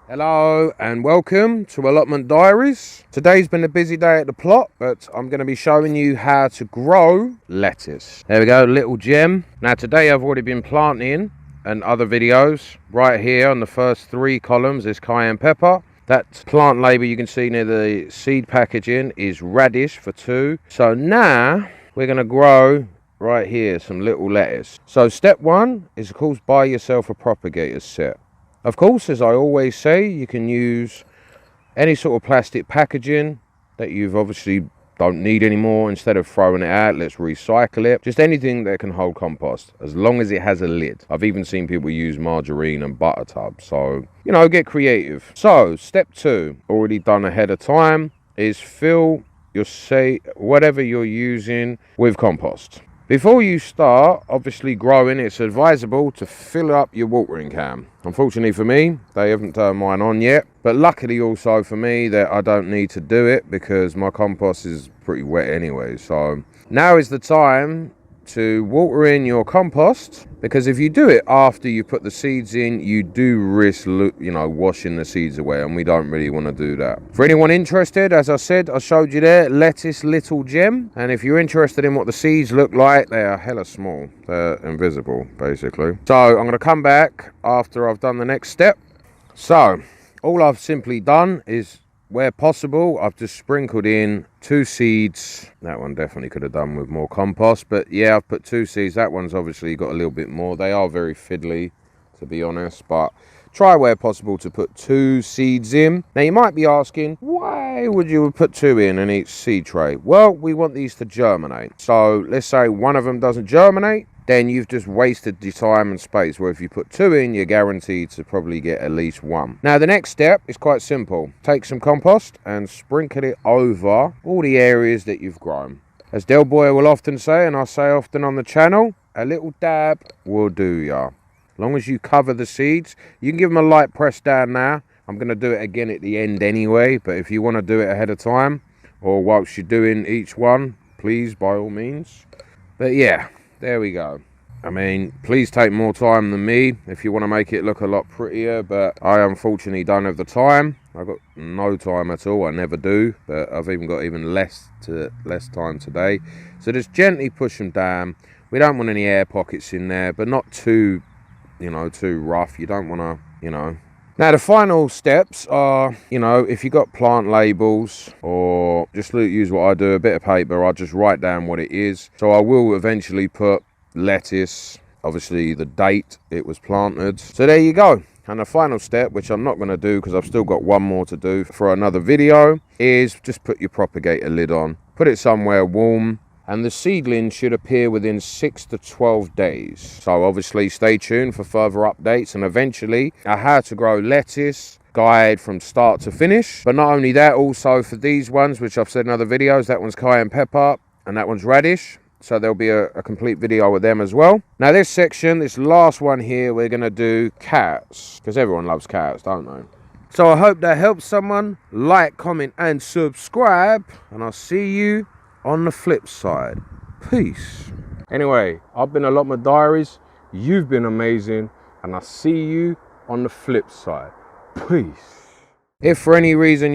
Hello and welcome to Allotment Diaries. Today's been a busy day at the plot, but I'm going to be showing you how to grow lettuce. There we go, little gem. Now today I've already been planting and other videos. Right here on the first 3 columns is cayenne pepper. That plant label you can see near the seed packaging is radish for 2. So now we're going to grow right here some little lettuce. So step 1 is of course buy yourself a propagator set. Of course, as I always say, you can use any sort of plastic packaging that you've obviously don't need anymore. Instead of throwing it out, let's recycle it. Just anything that can hold compost, as long as it has a lid. I've even seen people use margarine and butter tubs. So, you know, get creative. So, step 2, already done ahead of time, is fill your whatever you're using with compost. Before you start, obviously growing, it's advisable to fill up your watering can. Unfortunately for me, they haven't turned mine on yet. But luckily also for me that I don't need to do it because my compost is pretty wet anyway. So now is the time to water in your compost, because if you do it after you put the seeds in, you do risk, washing the seeds away, and we don't really want to do that. For anyone interested, as I said, I showed you there, lettuce little gem, and if you're interested in what the seeds look like, they are hella small. They're invisible, basically. So I'm going to come back after I've done the next step. So all I've simply done is, where possible, I've just sprinkled in 2 seeds. That one definitely could have done with more compost, but yeah, I've put 2 seeds. That one's obviously got a little bit more. They are very fiddly, to be honest, but try where possible to put 2 seeds in. Now you might be asking, why would you put 2 in each seed tray? Well, we want these to germinate. So let's say one of them doesn't germinate, then you've just wasted your time and space, where if you put 2 in, you're guaranteed to probably get at least 1. Now the next step is quite simple. Take some compost and sprinkle it over all the areas that you've grown. As Del Boy will often say, and I say often on the channel, a little dab will do ya. As long as you cover the seeds, you can give them a light press down now. I'm going to do it again at the end anyway, but if you want to do it ahead of time, or whilst you're doing each one, please, by all means. But yeah, there we go. I mean, please take more time than me if you want to make it look a lot prettier, but I unfortunately don't have the time. I've got no time at all. I never do, but I've even got less time today. So just gently push them down. We don't want any air pockets in there, but not too, too rough. You don't want to, Now the final steps are, if you got plant labels, or just use what I do, a bit of paper, I just write down what it is. So I will eventually put lettuce, obviously the date it was planted. So there you go. And the final step, which I'm not going to do because I've still got one more to do for another video, is just put your propagator lid on. Put it somewhere warm, and the seedling should appear within 6 to 12 days. So obviously stay tuned for further updates, and eventually a how to grow lettuce guide from start to finish. But not only that, also for these ones, which I've said in other videos, that one's cayenne pepper and that one's radish. So there'll be a complete video with them as well. Now this section, this last one here, we're going to do carrots, because everyone loves carrots, don't they? So I hope that helps someone. Like, comment and subscribe, and I'll see you on the flip side. Peace. Anyway, I've been Allotment Diaries. You've been amazing, and I'll see you on the flip side. Peace. If for any reason